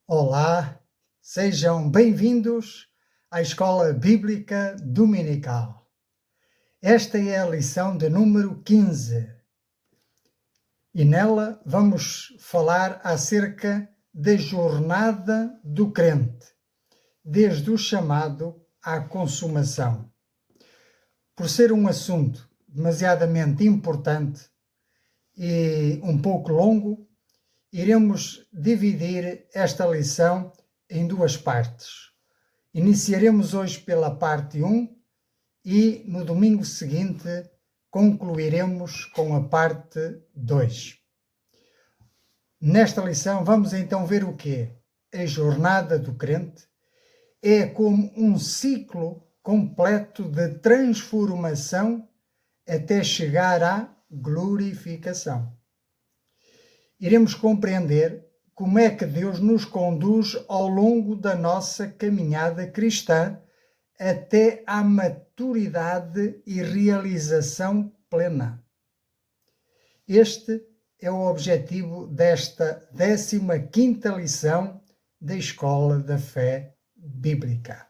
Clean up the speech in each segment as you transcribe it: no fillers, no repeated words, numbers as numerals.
Olá, sejam bem-vindos à Escola Bíblica Dominical. Esta é a lição de número 15 e nela vamos falar acerca da jornada do crente, desde o chamado à consumação. Por ser um assunto demasiadamente importante e um pouco longo, iremos dividir esta lição em duas partes. Iniciaremos hoje pela parte 1 e no domingo seguinte concluiremos com a parte 2. Nesta lição vamos então ver o que é a jornada do crente. É como um ciclo completo de transformação até chegar à glorificação. Iremos compreender como é que Deus nos conduz ao longo da nossa caminhada cristã até à maturidade e realização plena. Este é o objetivo desta 15ª lição da Escola da Fé Bíblica.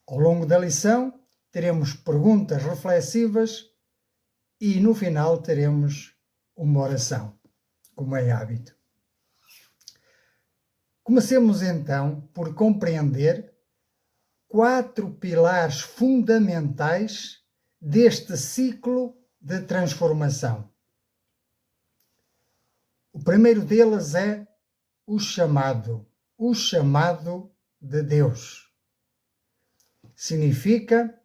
Ao longo da lição teremos perguntas reflexivas e no final teremos uma oração, como é hábito. Comecemos então por compreender 4 pilares fundamentais deste ciclo de transformação. O primeiro deles é o chamado de Deus. Significa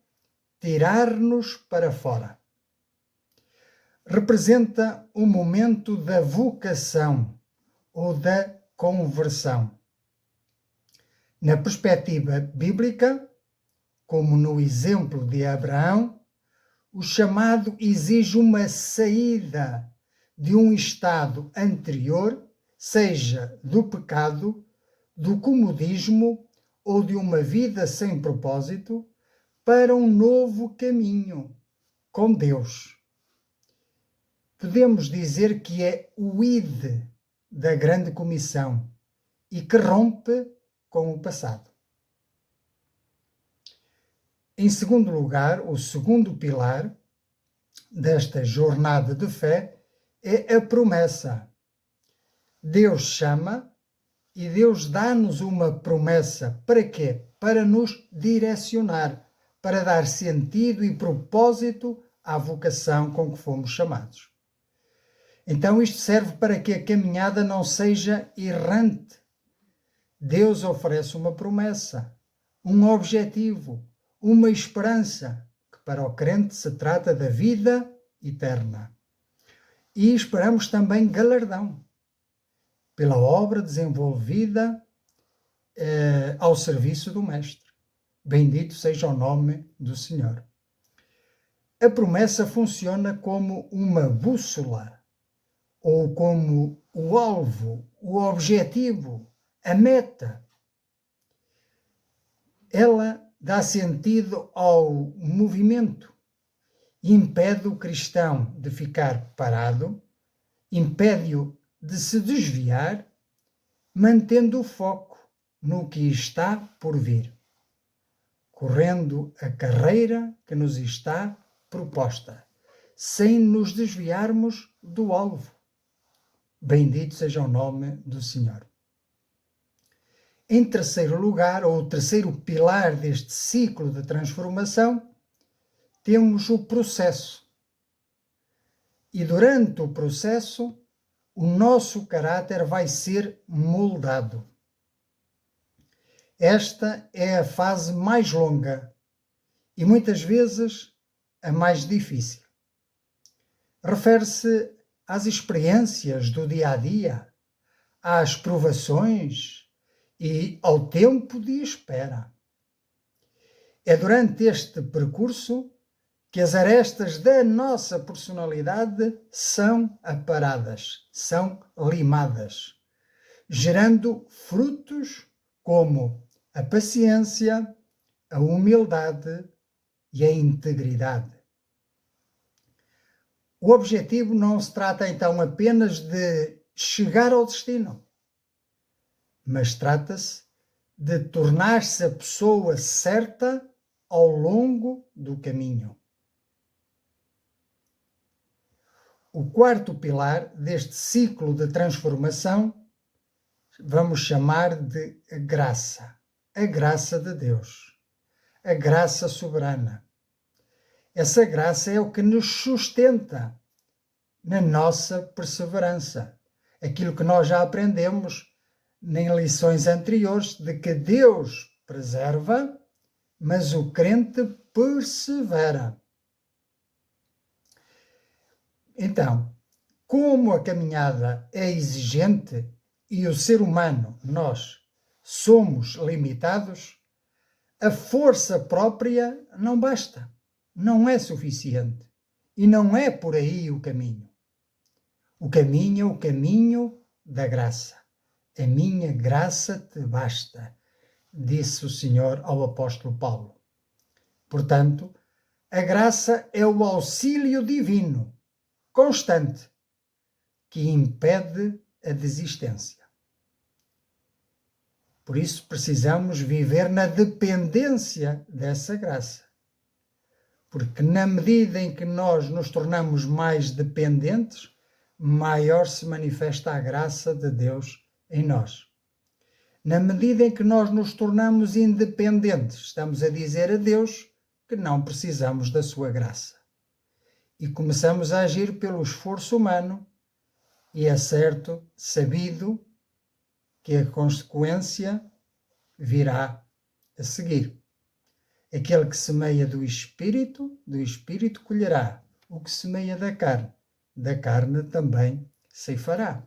tirar-nos para fora. Representa o momento da vocação ou da conversão. Na perspectiva bíblica, como no exemplo de Abraão, o chamado exige uma saída de um estado anterior, seja do pecado, do comodismo ou de uma vida sem propósito, para um novo caminho com Deus. Podemos dizer que é o id da grande comissão e que rompe com o passado. Em segundo lugar, o segundo pilar desta jornada de fé é a promessa. Deus chama e Deus dá-nos uma promessa. Para quê? Para nos direcionar, para dar sentido e propósito à vocação com que fomos chamados. Então isto serve para que a caminhada não seja errante. Deus oferece uma promessa, um objetivo, uma esperança, que para o crente se trata da vida eterna. E esperamos também galardão pela obra desenvolvida ao serviço do Mestre. Bendito seja o nome do Senhor. A promessa funciona como uma bússola, ou como o alvo, o objetivo, a meta. Ela dá sentido ao movimento, impede o cristão de ficar parado, impede-o de se desviar, mantendo o foco no que está por vir, correndo a carreira que nos está proposta, sem nos desviarmos do alvo. Bendito seja o nome do Senhor. Em terceiro lugar, ou o terceiro pilar deste ciclo de transformação, temos o processo. E durante o processo, o nosso caráter vai ser moldado. Esta é a fase mais longa e muitas vezes a mais difícil. Refere-se às experiências do dia a dia, às provações e ao tempo de espera. É durante este percurso que as arestas da nossa personalidade são aparadas, são limadas, gerando frutos como a paciência, a humildade e a integridade. O objetivo não se trata então apenas de chegar ao destino, mas trata-se de tornar-se a pessoa certa ao longo do caminho. O quarto pilar deste ciclo de transformação vamos chamar de graça. A graça de Deus. A graça soberana. Essa graça é o que nos sustenta na nossa perseverança. Aquilo que nós já aprendemos em lições anteriores, de que Deus preserva, mas o crente persevera. Então, como a caminhada é exigente e o ser humano, nós, somos limitados, a força própria não basta, não é suficiente. E não é por aí o caminho. O caminho é o caminho da graça. A minha graça te basta, disse o Senhor ao apóstolo Paulo. Portanto, a graça é o auxílio divino, constante, que impede a desistência. Por isso precisamos viver na dependência dessa graça. Porque na medida em que nós nos tornamos mais dependentes, maior se manifesta a graça de Deus em nós. Na medida em que nós nos tornamos independentes, estamos a dizer a Deus que não precisamos da sua graça. E começamos a agir pelo esforço humano, e é certo, sabido, que a consequência virá a seguir. Aquele que semeia do Espírito colherá. O que semeia da carne também ceifará.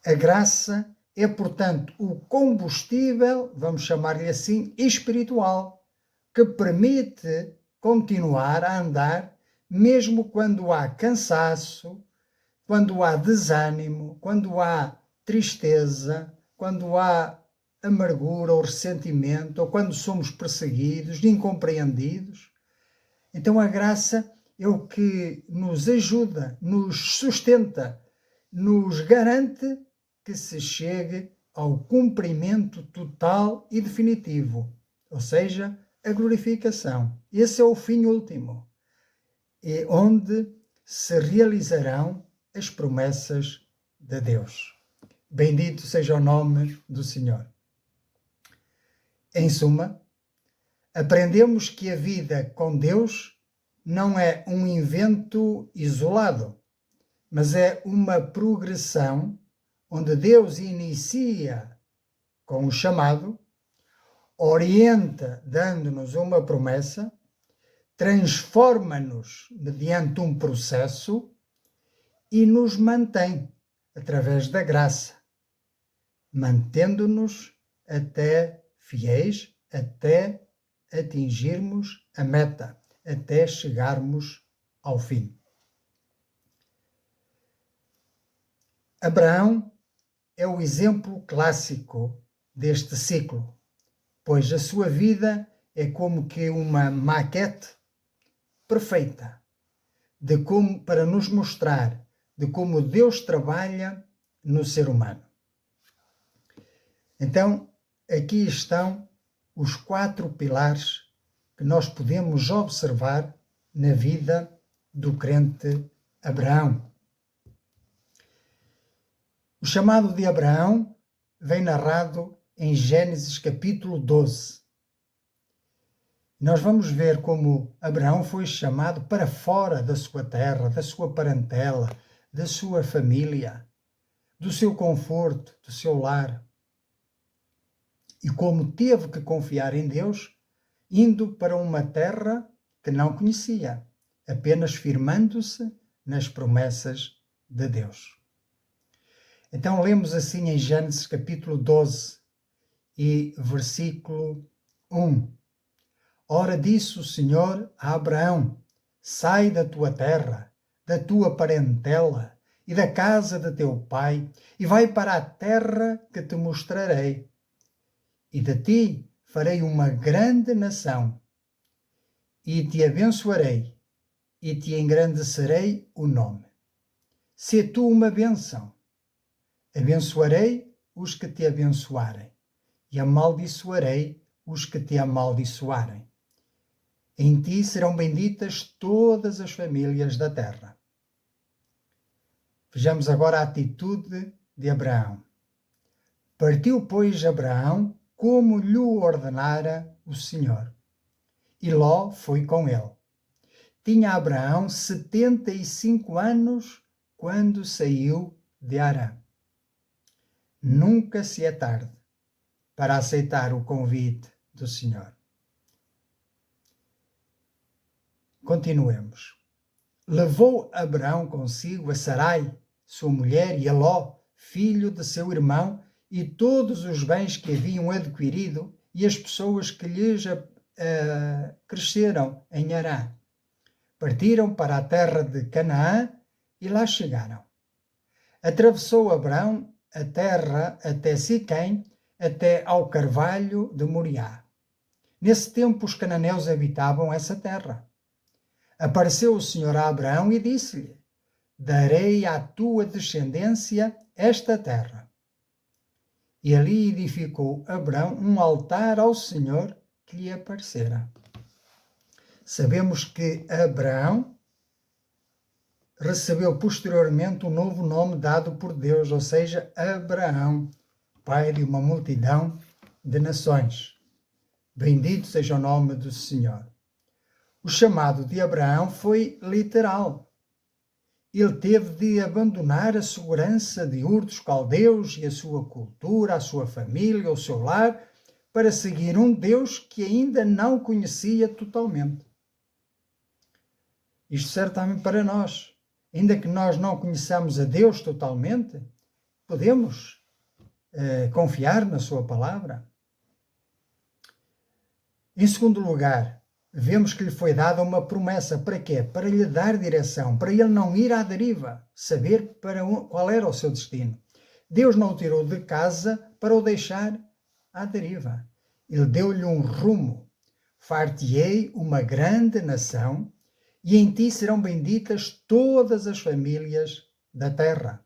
A graça é, portanto, o combustível, vamos chamar-lhe assim, espiritual, que permite continuar a andar, mesmo quando há cansaço, quando há desânimo, quando há tristeza, quando há amargura ou ressentimento, ou quando somos perseguidos, incompreendidos. Então a graça é o que nos ajuda, nos sustenta, nos garante que se chegue ao cumprimento total e definitivo, ou seja, a glorificação. Esse é o fim último, é onde se realizarão as promessas de Deus. Bendito seja o nome do Senhor. Em suma, aprendemos que a vida com Deus não é um invento isolado, mas é uma progressão onde Deus inicia com o chamado, orienta dando-nos uma promessa, transforma-nos mediante um processo e nos mantém através da graça, mantendo-nos até fiéis, até atingirmos a meta, até chegarmos ao fim. Abraão é o exemplo clássico deste ciclo, pois a sua vida é como que uma maquete perfeita para nos mostrar de como Deus trabalha no ser humano. Então, aqui estão os 4 pilares que nós podemos observar na vida do crente Abraão. O chamado de Abraão vem narrado em Gênesis capítulo 12. Nós vamos ver como Abraão foi chamado para fora da sua terra, da sua parentela, da sua família, do seu conforto, do seu lar. E como teve que confiar em Deus, indo para uma terra que não conhecia, apenas firmando-se nas promessas de Deus. Então lemos assim em Gênesis capítulo 12 e versículo 1. Ora disse o Senhor a Abraão: sai da tua terra, da tua parentela e da casa de teu pai, e vai para a terra que te mostrarei. E de ti farei uma grande nação, e te abençoarei, e te engrandecerei o nome. Sê tu uma bênção. Abençoarei os que te abençoarem, e amaldiçoarei os que te amaldiçoarem. Em ti serão benditas todas as famílias da terra. Vejamos agora a atitude de Abraão. Partiu, pois, Abraão como lhe ordenara o Senhor, e Ló foi com ele. Tinha Abraão 75 anos quando saiu de Harã. Nunca se é tarde para aceitar o convite do Senhor. Continuemos. Levou Abraão consigo a Sarai, sua mulher, e a Ló, filho de seu irmão, e todos os bens que haviam adquirido, e as pessoas que lhes cresceram em Harã. Partiram para a terra de Canaã e lá chegaram. Atravessou Abraão a terra até Siquém, até ao carvalho de Moriá. Nesse tempo os cananeus habitavam essa terra. Apareceu o Senhor a Abraão e disse-lhe: darei à tua descendência esta terra. E ali edificou Abraão um altar ao Senhor que lhe aparecera. Sabemos que Abraão recebeu posteriormente um novo nome dado por Deus, ou seja, Abraão, pai de uma multidão de nações. Bendito seja o nome do Senhor. O chamado de Abraão foi literal. Ele teve de abandonar a segurança de Ur dos Caldeus e a sua cultura, a sua família, o seu lar, para seguir um Deus que ainda não conhecia totalmente. Isto serve também para nós. Ainda que nós não conheçamos a Deus totalmente, podemos confiar na sua palavra. Em segundo lugar, vemos que lhe foi dada uma promessa. Para quê? Para lhe dar direção, para ele não ir à deriva, saber qual era o seu destino. Deus não o tirou de casa para o deixar à deriva. Ele deu-lhe um rumo. Far-te-ei uma grande nação, e em ti serão benditas todas as famílias da terra.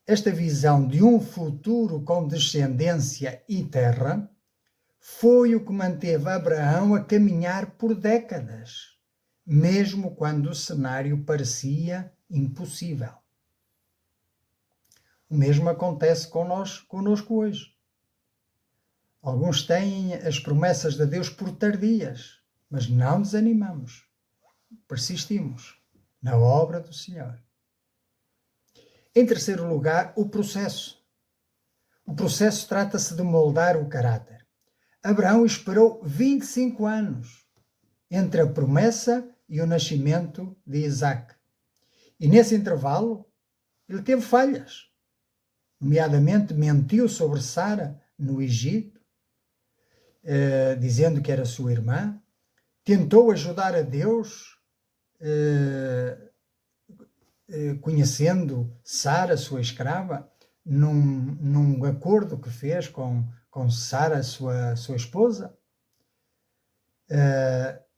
Esta visão de um futuro com descendência e terra foi o que manteve Abraão a caminhar por décadas, mesmo quando o cenário parecia impossível. O mesmo acontece conosco hoje. Alguns têm as promessas de Deus por tardias, mas não desanimamos. Persistimos na obra do Senhor. Em terceiro lugar, o processo. O processo trata-se de moldar o caráter. Abraão esperou 25 anos entre a promessa e o nascimento de Isaque. E nesse intervalo, ele teve falhas. Nomeadamente, mentiu sobre Sara no Egito, dizendo que era sua irmã. Tentou ajudar a Deus, conhecendo Sara, sua escrava, num acordo que fez com Sara, sua esposa.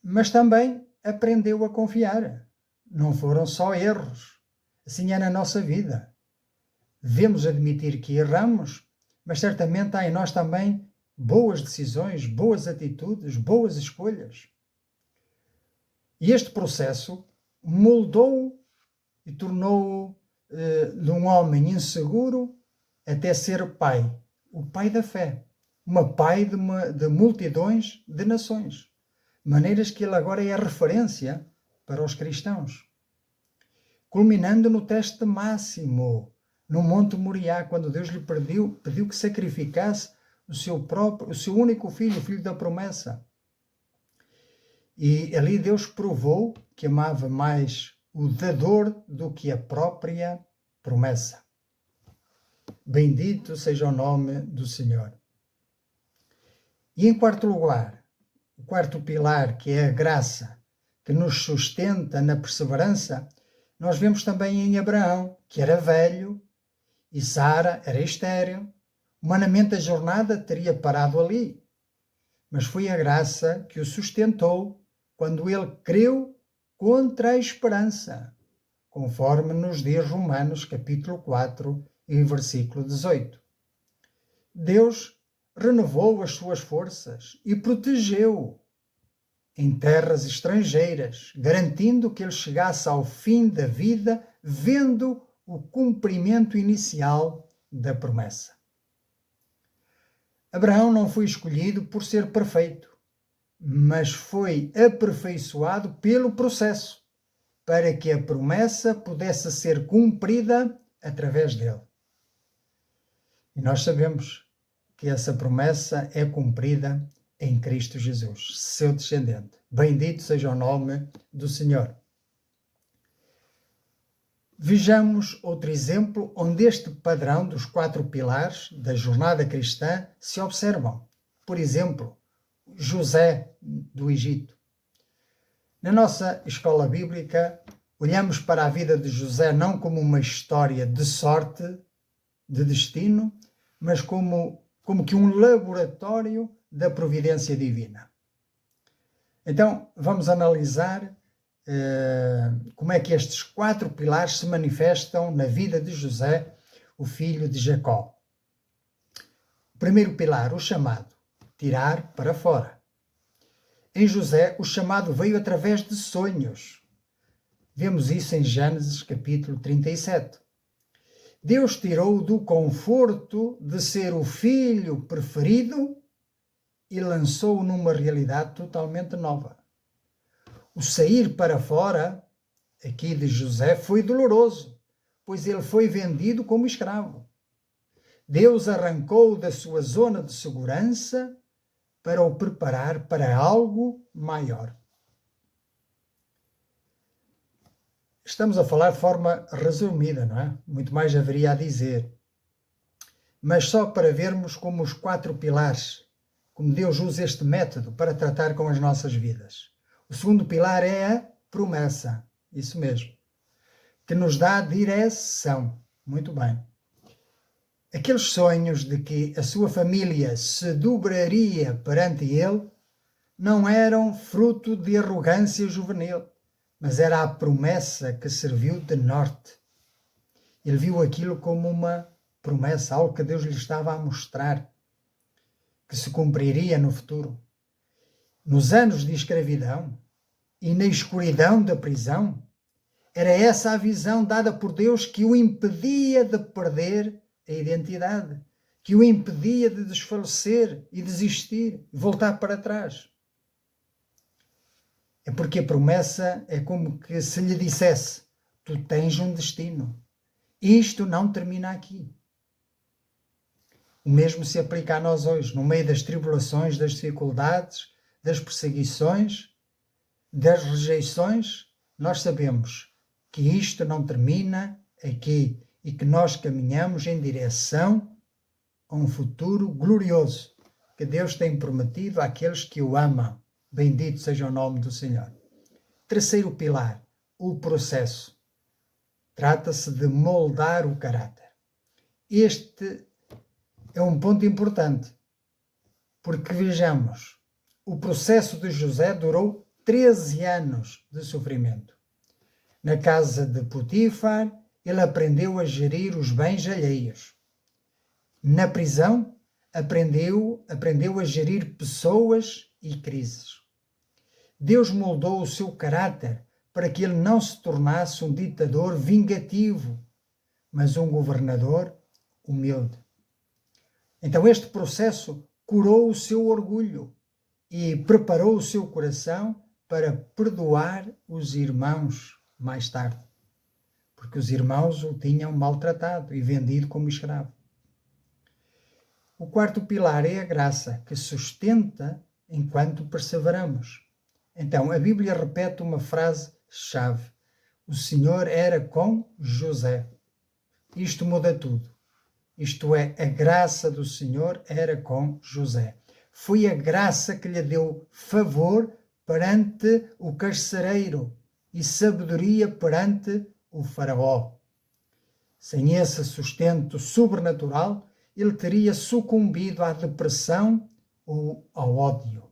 Mas também aprendeu a confiar. Não foram só erros. Assim é na nossa vida. Devemos admitir que erramos, mas certamente há em nós também boas decisões, boas atitudes, boas escolhas. E este processo moldou-o e tornou-o de um homem inseguro até ser pai, o pai da fé, pai de multidões de nações, maneiras que ele agora é a referência para os cristãos. Culminando no teste máximo, no Monte Moriá, quando Deus lhe pediu que sacrificasse o seu único filho, o filho da promessa. E ali Deus provou que amava mais o dador do que a própria promessa. Bendito seja o nome do Senhor. E em quarto lugar, o quarto pilar, que é a graça, que nos sustenta na perseverança, nós vemos também em Abraão, que era velho, e Sara era estéril. Humanamente a jornada teria parado ali, mas foi a graça que o sustentou quando ele creu contra a esperança, conforme nos diz Romanos capítulo 4 e versículo 18. Deus renovou as suas forças e protegeu-o em terras estrangeiras, garantindo que ele chegasse ao fim da vida, vendo o cumprimento inicial da promessa. Abraão não foi escolhido por ser perfeito, mas foi aperfeiçoado pelo processo, para que a promessa pudesse ser cumprida através dele. E nós sabemos que essa promessa é cumprida em Cristo Jesus, seu descendente. Bendito seja o nome do Senhor. Vejamos outro exemplo onde este padrão dos 4 pilares da jornada cristã se observam. Por exemplo, José do Egito. Na nossa escola bíblica, olhamos para a vida de José não como uma história de sorte, de destino, mas como que um laboratório da providência divina. Então, vamos analisar como é que estes 4 pilares se manifestam na vida de José, o filho de Jacó. O primeiro pilar, o chamado, tirar para fora. Em José, o chamado veio através de sonhos. Vemos isso em Gênesis capítulo 37. Deus tirou-o do conforto de ser o filho preferido e lançou-o numa realidade totalmente nova. O sair para fora, aqui de José, foi doloroso, pois ele foi vendido como escravo. Deus arrancou-o da sua zona de segurança para o preparar para algo maior. Estamos a falar de forma resumida, não é? Muito mais haveria a dizer. Mas só para vermos como os 4 pilares, como Deus usa este método para tratar com as nossas vidas. O segundo pilar é a promessa, isso mesmo, que nos dá direção. Muito bem. Aqueles sonhos de que a sua família se dobraria perante ele não eram fruto de arrogância juvenil, mas era a promessa que serviu de norte. Ele viu aquilo como uma promessa, algo que Deus lhe estava a mostrar, que se cumpriria no futuro. Nos anos de escravidão e na escuridão da prisão, era essa a visão dada por Deus que o impedia de perder a identidade, que o impedia de desfalecer e desistir, voltar para trás. É porque a promessa é como que se lhe dissesse: tu tens um destino, isto não termina aqui. O mesmo se aplica a nós hoje, no meio das tribulações, das dificuldades, das perseguições, das rejeições. Nós sabemos que isto não termina aqui e que nós caminhamos em direção a um futuro glorioso que Deus tem prometido àqueles que o amam. Bendito seja o nome do Senhor. Terceiro pilar, o processo. Trata-se de moldar o caráter. Este é um ponto importante, porque vejamos, o processo de José durou 13 anos de sofrimento. Na casa de Potifar, ele aprendeu a gerir os bens alheios. Na prisão, aprendeu a gerir pessoas e crises. Deus moldou o seu caráter para que ele não se tornasse um ditador vingativo, mas um governador humilde. Então este processo curou o seu orgulho e preparou o seu coração para perdoar os irmãos mais tarde, porque os irmãos o tinham maltratado e vendido como escravo. O quarto pilar é a graça, que sustenta enquanto perseveramos. Então, a Bíblia repete uma frase-chave: o Senhor era com José. Isto muda tudo. Isto é, a graça do Senhor era com José. Foi a graça que lhe deu favor perante o carcereiro e sabedoria perante o faraó. Sem esse sustento sobrenatural, ele teria sucumbido à depressão ou ao ódio,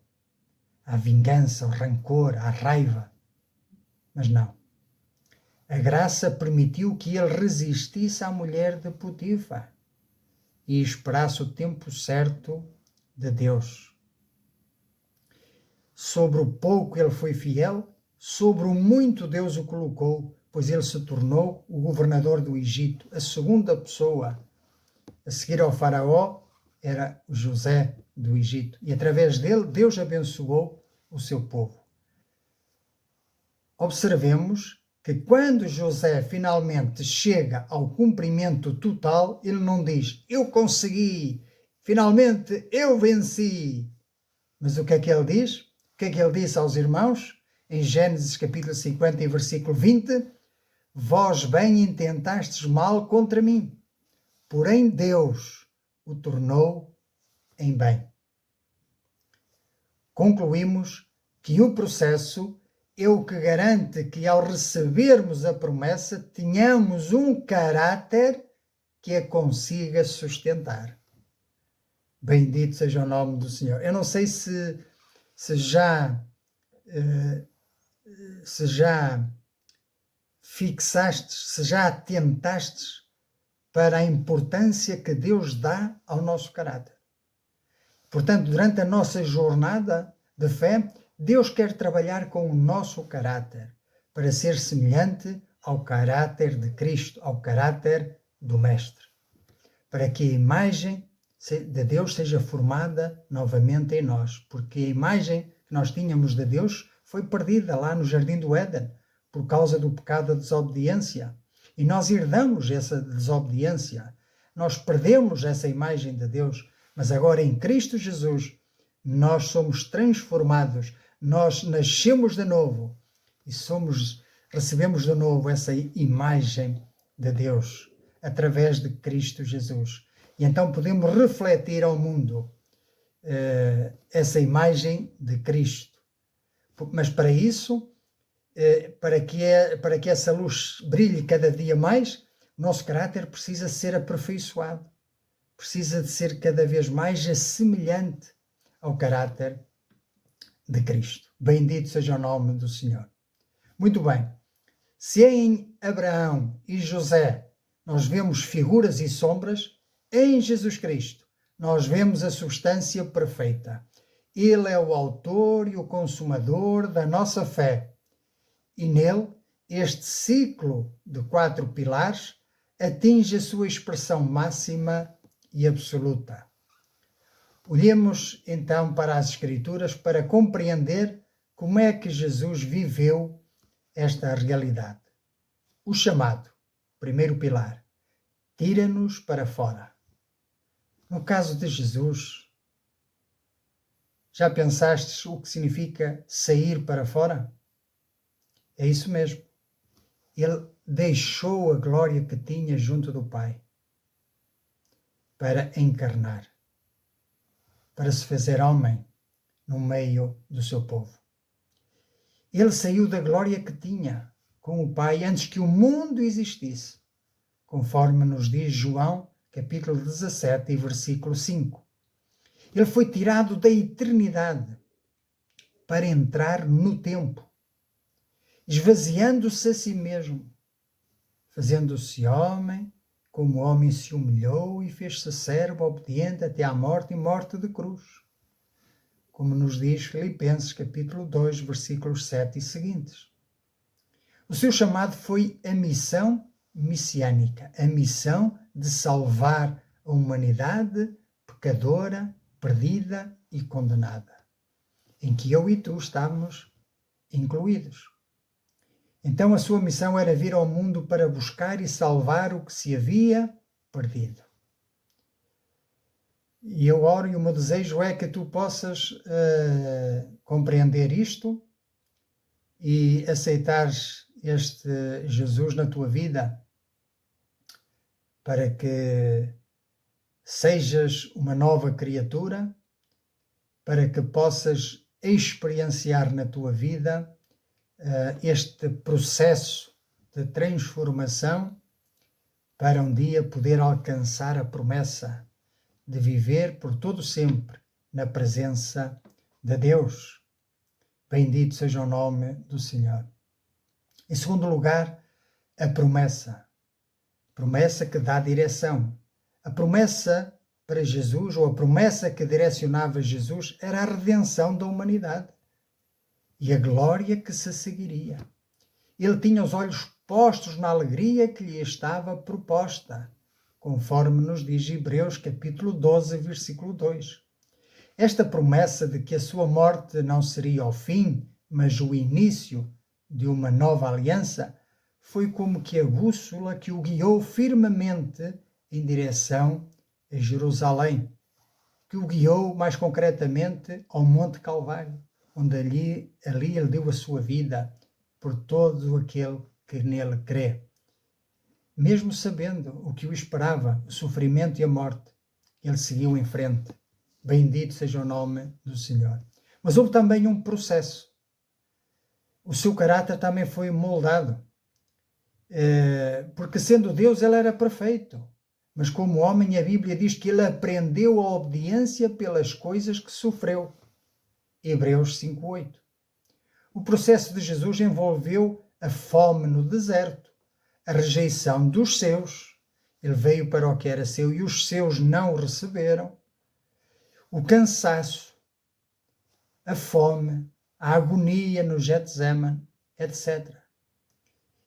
à vingança, ao rancor, à raiva. Mas não. A graça permitiu que ele resistisse à mulher de Potifar e esperasse o tempo certo de Deus. Sobre o pouco ele foi fiel, sobre o muito Deus o colocou, pois ele se tornou o governador do Egito. A segunda pessoa a seguir ao faraó era José do Egito. E através dele, Deus abençoou o seu povo. Observemos que quando José finalmente chega ao cumprimento total, ele não diz, eu consegui, finalmente eu venci. Mas o que é que ele diz? O que é que ele disse aos irmãos? Em Gênesis capítulo 50 e versículo 20, vós bem intentastes mal contra mim, porém Deus o tornou em bem. Concluímos que o processo é o que garante que ao recebermos a promessa tenhamos um caráter que a consiga sustentar. Bendito seja o nome do Senhor. Eu não sei se já fixastes, se já atentastes para a importância que Deus dá ao nosso caráter. Portanto, durante a nossa jornada de fé, Deus quer trabalhar com o nosso caráter para ser semelhante ao caráter de Cristo, ao caráter do Mestre, para que a imagem de Deus seja formada novamente em nós, porque a imagem que nós tínhamos de Deus foi perdida lá no Jardim do Éden por causa do pecado da desobediência. E nós herdamos essa desobediência, nós perdemos essa imagem de Deus, mas agora em Cristo Jesus nós somos transformados, nós nascemos de novo e recebemos de novo essa imagem de Deus através de Cristo Jesus. E então podemos refletir ao mundo essa imagem de Cristo. Mas para isso, para que essa luz brilhe cada dia mais, o nosso caráter precisa ser aperfeiçoado, precisa de ser cada vez mais assemelhante ao caráter de Cristo. Bendito seja o nome do Senhor. Muito bem. Se em Abraão e José nós vemos figuras e sombras, em Jesus Cristo nós vemos a substância perfeita. Ele é o autor e o consumador da nossa fé. E nele, este ciclo de 4 pilares atinge a sua expressão máxima e absoluta. Olhemos então para as Escrituras para compreender como é que Jesus viveu esta realidade. O chamado, primeiro pilar, tira-nos para fora. No caso de Jesus, já pensastes o que significa sair para fora? É isso mesmo. Ele deixou a glória que tinha junto do Pai para encarnar, para se fazer homem no meio do seu povo. Ele saiu da glória que tinha com o Pai antes que o mundo existisse, conforme nos diz João, capítulo 17 e versículo 5. Ele foi tirado da eternidade para entrar no tempo, esvaziando-se a si mesmo, fazendo-se homem, como o homem se humilhou e fez-se servo obediente até à morte e morte de cruz, como nos diz Filipenses capítulo 2, versículos 7 e seguintes. O seu chamado foi a missão messiânica, a missão de salvar a humanidade pecadora, perdida e condenada, em que eu e tu estamos incluídos. Então a sua missão era vir ao mundo para buscar e salvar o que se havia perdido. E eu oro e o meu desejo é que tu possas compreender isto e aceitares este Jesus na tua vida para que sejas uma nova criatura, para que possas experienciar na tua vida este processo de transformação para um dia poder alcançar a promessa de viver por todo sempre na presença de Deus. Bendito seja o nome do Senhor. Em segundo lugar, a promessa que dá direção. A promessa para Jesus, ou a promessa que direcionava Jesus, era a redenção da humanidade e a glória que se seguiria. Ele tinha os olhos postos na alegria que lhe estava proposta, conforme nos diz Hebreus capítulo 12, versículo 2. Esta promessa de que a sua morte não seria o fim, mas o início de uma nova aliança, foi como que a bússola que o guiou firmemente em direção a Jerusalém, que o guiou mais concretamente ao Monte Calvário, onde ali ele deu a sua vida por todo aquele que nele crê. Mesmo sabendo o que o esperava, o sofrimento e a morte, ele seguiu em frente. Bendito seja o nome do Senhor. Mas houve também um processo. O seu caráter também foi moldado. Porque sendo Deus, ele era perfeito. Mas como homem, a Bíblia diz que ele aprendeu a obediência pelas coisas que sofreu. Hebreus 5:8. O processo de Jesus envolveu a fome no deserto, a rejeição dos seus. Ele veio para o que era seu e os seus não o receberam. O cansaço, a fome, a agonia no Getsemane, etc.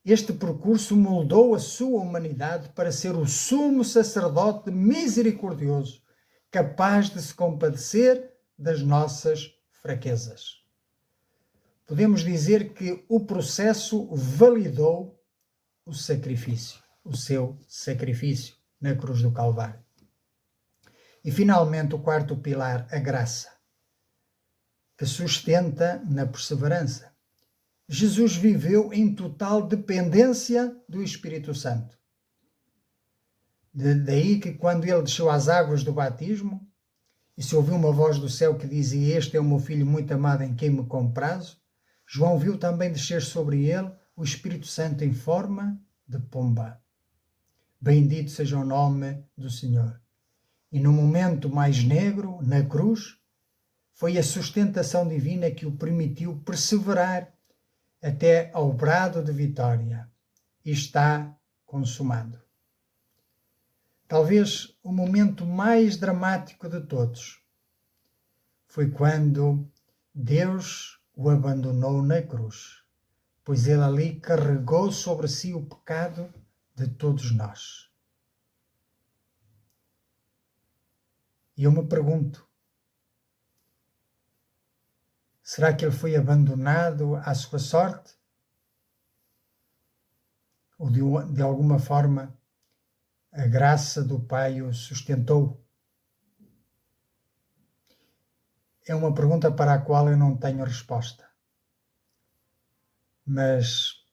Este percurso moldou a sua humanidade para ser o sumo sacerdote misericordioso, capaz de se compadecer das nossas fraquezas. Podemos dizer que o processo validou o seu sacrifício na cruz do Calvário. E finalmente o quarto pilar, a graça, que sustenta na perseverança. Jesus viveu em total dependência do Espírito Santo. Daí que quando ele desceu às águas do batismo, e se ouviu uma voz do céu que dizia: "Este é o meu filho muito amado em quem me comprazo", João viu também descer sobre ele o Espírito Santo em forma de pomba. Bendito seja o nome do Senhor. E no momento mais negro, na cruz, foi a sustentação divina que o permitiu perseverar até ao brado de vitória. E está consumado. Talvez o momento mais dramático de todos foi quando Deus o abandonou na cruz, pois ele ali carregou sobre si o pecado de todos nós. E eu me pergunto, será que ele foi abandonado à sua sorte? Ou de alguma forma a graça do Pai o sustentou? É uma pergunta para a qual eu não tenho resposta. Mas,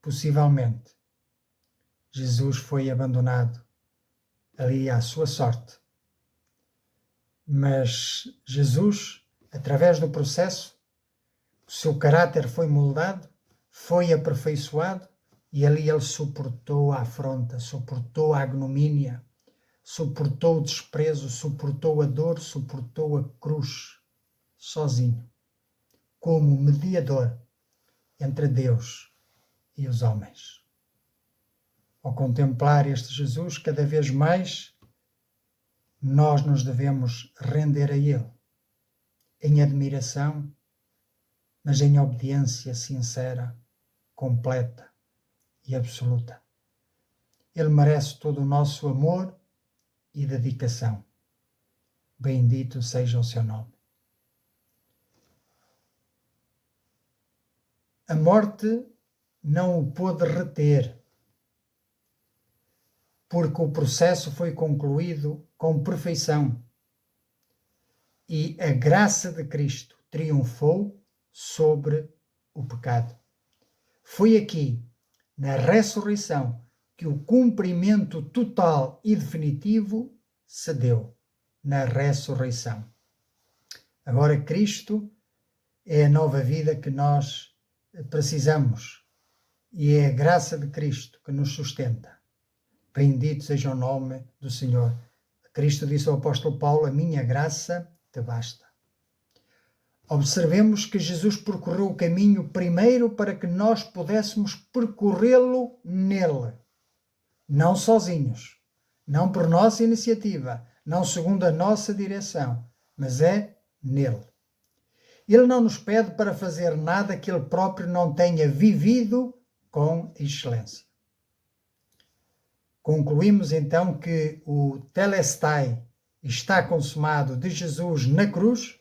possivelmente, Jesus foi abandonado ali à sua sorte. Mas Jesus, através do processo, o seu caráter foi moldado, foi aperfeiçoado e ali ele suportou a afronta, suportou a ignomínia, suportou o desprezo, suportou a dor, suportou a cruz, sozinho, como mediador entre Deus e os homens. Ao contemplar este Jesus, cada vez mais nós nos devemos render a Ele, em admiração, mas em obediência sincera, completa e absoluta. Ele merece todo o nosso amor e dedicação. Bendito seja o seu nome. A morte não o pôde reter, porque o processo foi concluído com perfeição e a graça de Cristo triunfou sobre o pecado. Foi aqui, na ressurreição, que o cumprimento total e definitivo se deu, na ressurreição. Agora Cristo é a nova vida que nós precisamos e é a graça de Cristo que nos sustenta. Bendito seja o nome do Senhor. Cristo disse ao apóstolo Paulo: "A minha graça te basta." Observemos que Jesus percorreu o caminho primeiro para que nós pudéssemos percorrê-lo nele, não sozinhos, não por nossa iniciativa, não segundo a nossa direção, mas é nele. Ele não nos pede para fazer nada que ele próprio não tenha vivido com excelência. Concluímos então que o telestai está consumado de Jesus na cruz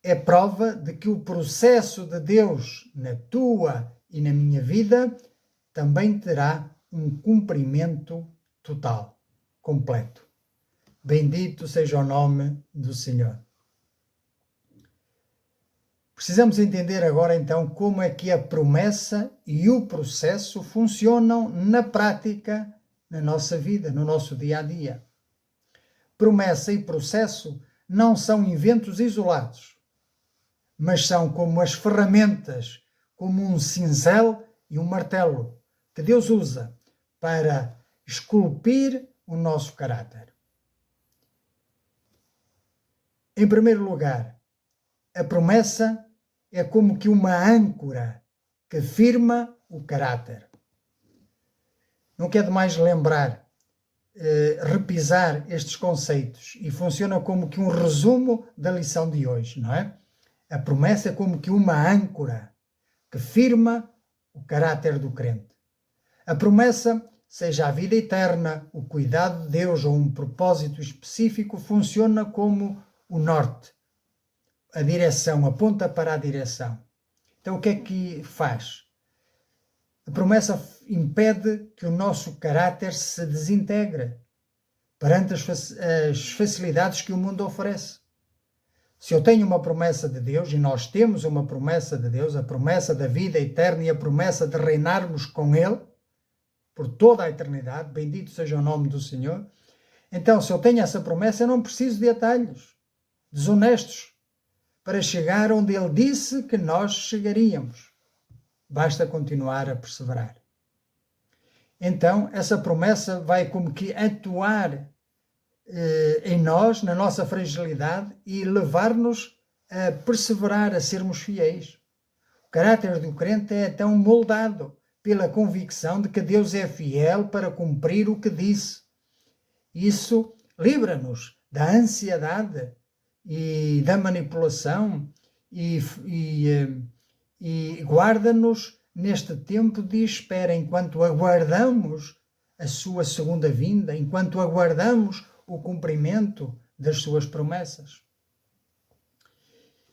é prova de que o processo de Deus na tua e na minha vida também terá um cumprimento total, completo. Bendito seja o nome do Senhor. Precisamos entender agora então como é que a promessa e o processo funcionam na prática, na nossa vida, no nosso dia a dia. Promessa e processo não são inventos isolados, mas são como as ferramentas, como um cincel e um martelo que Deus usa para esculpir o nosso caráter. Em primeiro lugar, a promessa é como que uma âncora que firma o caráter. Não quer demais lembrar, repisar estes conceitos e funciona como que um resumo da lição de hoje, não é? A promessa é como que uma âncora que firma o caráter do crente. A promessa, seja a vida eterna, o cuidado de Deus ou um propósito específico, funciona como o norte. A direção, aponta para a direção. Então o que é que faz? A promessa impede que o nosso caráter se desintegre perante as facilidades que o mundo oferece. Se eu tenho uma promessa de Deus, e nós temos uma promessa de Deus, a promessa da vida eterna e a promessa de reinarmos com Ele, por toda a eternidade, bendito seja o nome do Senhor, então se eu tenho essa promessa, eu não preciso de atalhos desonestos para chegar onde Ele disse que nós chegaríamos. Basta continuar a perseverar. Então, essa promessa vai como que atuar em nós, na nossa fragilidade, e levar-nos a perseverar, a sermos fiéis. O caráter do crente é então moldado pela convicção de que Deus é fiel para cumprir o que disse. Isso livra-nos da ansiedade e da manipulação e guarda-nos neste tempo de espera, enquanto aguardamos a sua segunda vinda, enquanto aguardamos o cumprimento das suas promessas.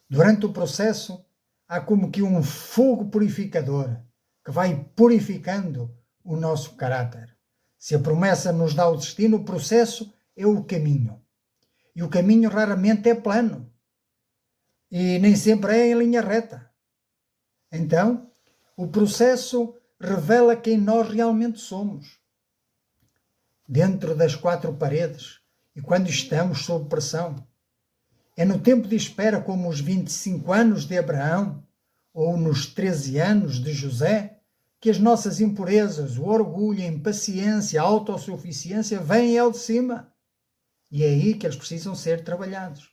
Durante o processo, há como que um fogo purificador que vai purificando o nosso caráter. Se a promessa nos dá o destino, o processo é o caminho. E o caminho raramente é plano. E nem sempre é em linha reta. Então, o processo revela quem nós realmente somos. Dentro das quatro paredes e quando estamos sob pressão. É no tempo de espera, como os 25 anos de Abraão ou nos 13 anos de José, que as nossas impurezas, o orgulho, a impaciência, a autossuficiência vêm ao de cima. E é aí que eles precisam ser trabalhados.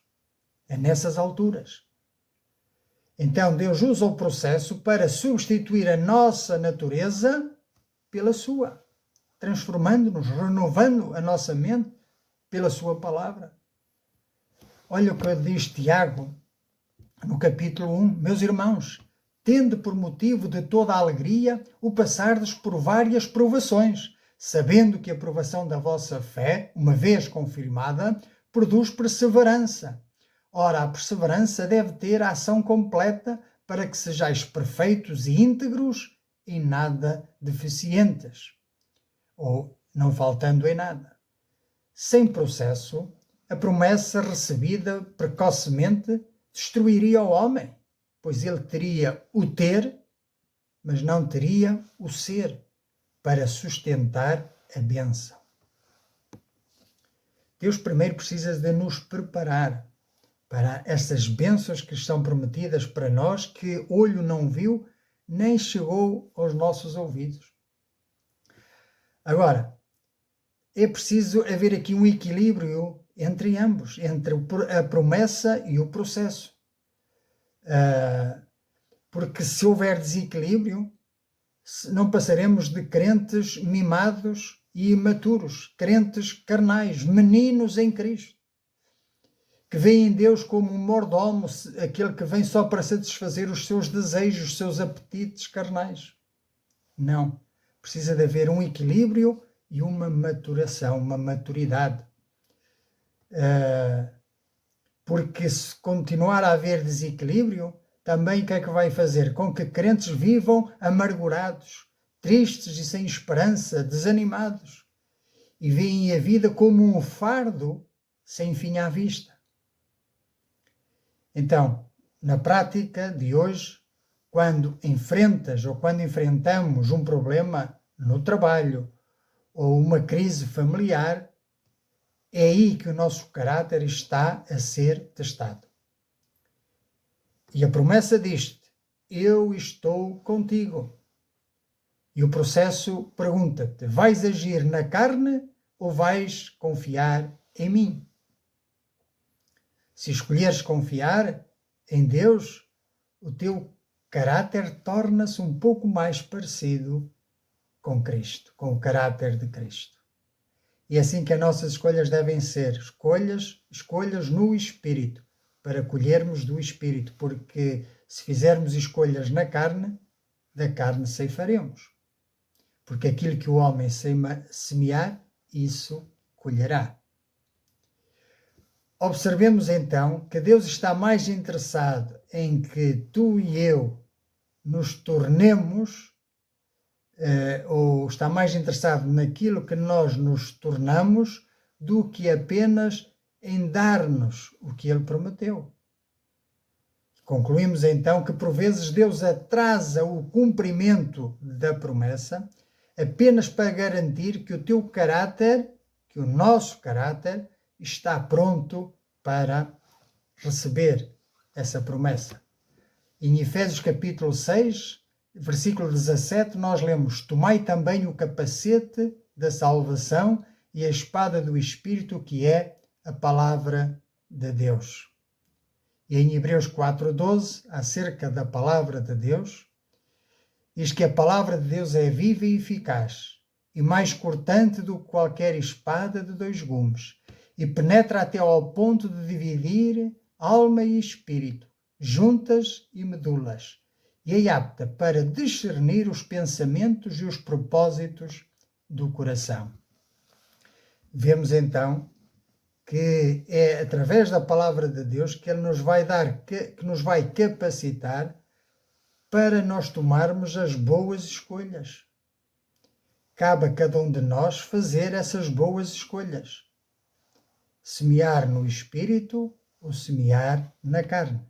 É nessas alturas. Então Deus usa o processo para substituir a nossa natureza pela sua, transformando-nos, renovando a nossa mente pela sua palavra. Olha o que diz Tiago no capítulo 1. Meus irmãos, tende por motivo de toda a alegria o passardes por várias provações, sabendo que a provação da vossa fé, uma vez confirmada, produz perseverança. Ora, a perseverança deve ter a ação completa para que sejais perfeitos e íntegros e nada deficientes, ou não faltando em nada. Sem processo, a promessa recebida precocemente destruiria o homem, pois ele teria o ter, mas não teria o ser para sustentar a bênção. Deus primeiro precisa de nos preparar para essas bênçãos que são prometidas para nós, que olho não viu, nem chegou aos nossos ouvidos. Agora, é preciso haver aqui um equilíbrio entre ambos, entre a promessa e o processo. Porque se houver desequilíbrio, não passaremos de crentes mimados e imaturos, crentes carnais, meninos em Cristo, que veem Deus como um mordomo, aquele que vem só para satisfazer os seus desejos, os seus apetites carnais. Não. Precisa de haver um equilíbrio e uma maturação, uma maturidade. Porque se continuar a haver desequilíbrio, também o que é que vai fazer? Com que crentes vivam amargurados, tristes e sem esperança, desanimados, e veem a vida como um fardo sem fim à vista. Então, na prática de hoje, quando enfrentas ou quando enfrentamos um problema no trabalho ou uma crise familiar, é aí que o nosso caráter está a ser testado. E a promessa diz-te: eu estou contigo. E o processo pergunta-te: vais agir na carne ou vais confiar em mim? Se escolheres confiar em Deus, o teu caráter torna-se um pouco mais parecido com Cristo, com o caráter de Cristo. E é assim que as nossas escolhas devem ser, escolhas no Espírito, para colhermos do Espírito, porque se fizermos escolhas na carne, da carne ceifaremos. Porque aquilo que o homem semear, isso colherá. Observemos então que Deus está mais interessado em que tu e eu nos tornemos, ou está mais interessado naquilo que nós nos tornamos, do que apenas em dar-nos o que Ele prometeu. Concluímos então que por vezes Deus atrasa o cumprimento da promessa apenas para garantir que o teu caráter, que o nosso caráter, está pronto para receber essa promessa. Em Efésios capítulo 6, versículo 17, nós lemos: tomai também o capacete da salvação e a espada do Espírito, que é a palavra de Deus. E em Hebreus 4:12, acerca da palavra de Deus, diz que a palavra de Deus é viva e eficaz, e mais cortante do que qualquer espada de 2 gumes, e penetra até ao ponto de dividir alma e espírito, juntas e medulas, e é apta para discernir os pensamentos e os propósitos do coração. Vemos então que é através da palavra de Deus que Ele nos vai dar, que nos vai capacitar para nós tomarmos as boas escolhas. Cabe a cada um de nós fazer essas boas escolhas. Semear no Espírito ou semear na carne.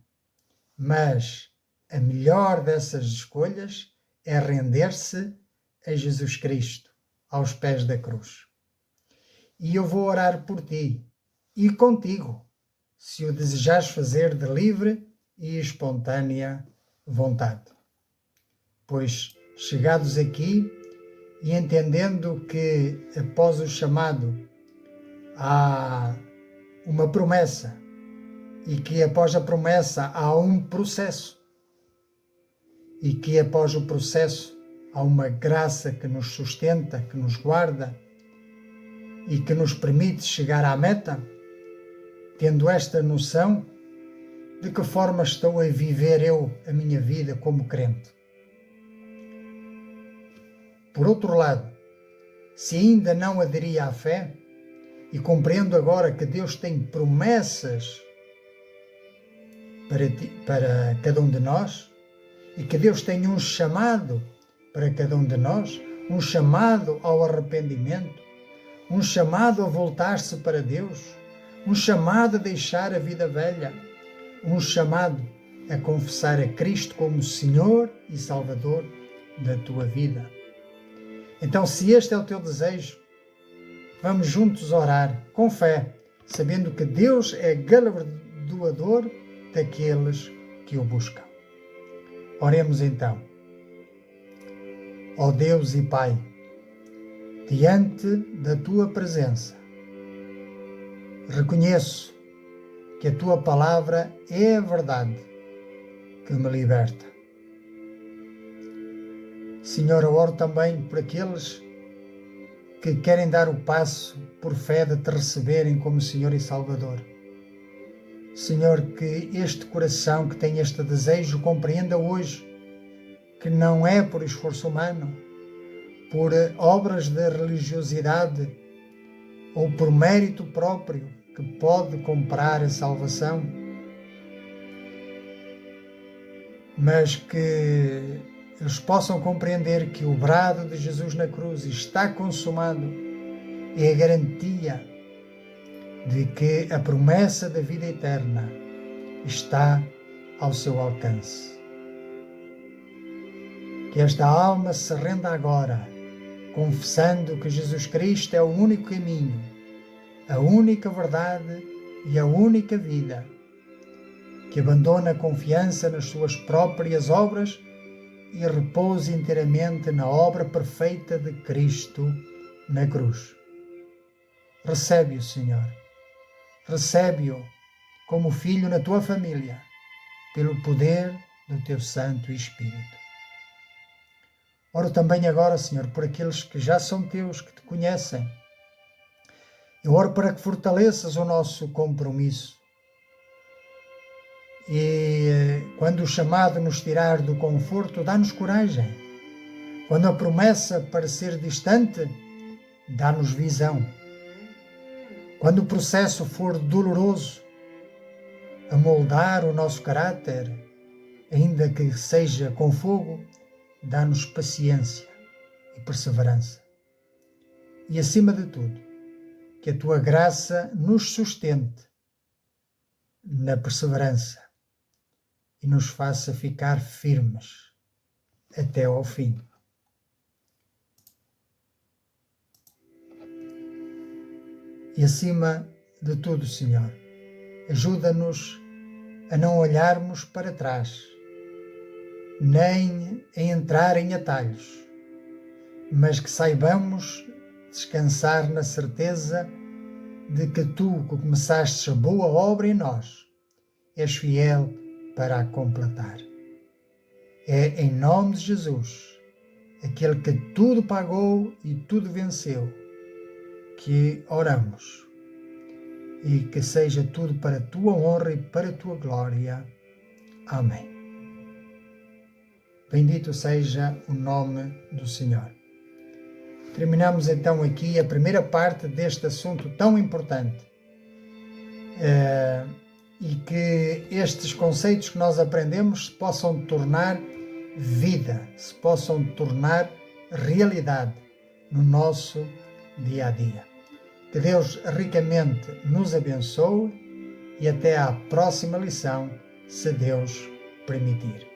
Mas a melhor dessas escolhas é render-se a Jesus Cristo, aos pés da cruz. E eu vou orar por ti e contigo, se o desejares fazer de livre e espontânea vontade. Pois, chegados aqui e entendendo que após o chamado há uma promessa e que após a promessa há um processo e que após o processo há uma graça que nos sustenta, que nos guarda e que nos permite chegar à meta, tendo esta noção, de que forma estou a viver eu a minha vida como crente? Por outro lado, se ainda não aderi à fé, e compreendo agora que Deus tem promessas para cada um de nós, e que Deus tem um chamado para cada um de nós, um chamado ao arrependimento, um chamado a voltar-se para Deus, um chamado a deixar a vida velha, um chamado a confessar a Cristo como Senhor e Salvador da tua vida. Então, se este é o teu desejo, vamos juntos orar com fé, sabendo que Deus é galardoador daqueles que o buscam. Oremos então. Ó Deus e Pai, diante da tua presença, reconheço que a tua palavra é a verdade que me liberta. Senhor, eu oro também por aqueles que querem dar o passo por fé de te receberem como Senhor e Salvador. Senhor, que este coração que tem este desejo compreenda hoje que não é por esforço humano, por obras de religiosidade ou por mérito próprio que pode comprar a salvação, mas que eles possam compreender que o brado de Jesus na cruz está consumado é a garantia de que a promessa da vida eterna está ao seu alcance. Que esta alma se renda agora, confessando que Jesus Cristo é o único caminho, a única verdade e a única vida, que abandone a confiança nas suas próprias obras e repouse inteiramente na obra perfeita de Cristo na cruz. Recebe-o, Senhor. Recebe-o como filho na tua família, pelo poder do teu Santo Espírito. Oro também agora, Senhor, por aqueles que já são teus, que te conhecem. Eu oro para que fortaleças o nosso compromisso. E quando o chamado nos tirar do conforto, dá-nos coragem. Quando a promessa parecer distante, dá-nos visão. Quando o processo for doloroso, a moldar o nosso caráter, ainda que seja com fogo, dá-nos paciência e perseverança. E acima de tudo, que a tua graça nos sustente na perseverança e nos faça ficar firmes até ao fim. E acima de tudo, Senhor, ajuda-nos a não olharmos para trás, nem a entrar em atalhos, mas que saibamos descansar na certeza de que tu, que começaste a boa obra em nós, és fiel para a completar. É em nome de Jesus, aquele que tudo pagou e tudo venceu, que oramos, e que seja tudo para a tua honra e para a tua glória. Amém. Bendito seja o nome do Senhor. Terminamos então aqui a primeira parte deste assunto tão importante, e que estes conceitos que nós aprendemos se possam tornar vida, se possam tornar realidade no nosso dia a dia. Que Deus ricamente nos abençoe e até à próxima lição, se Deus permitir.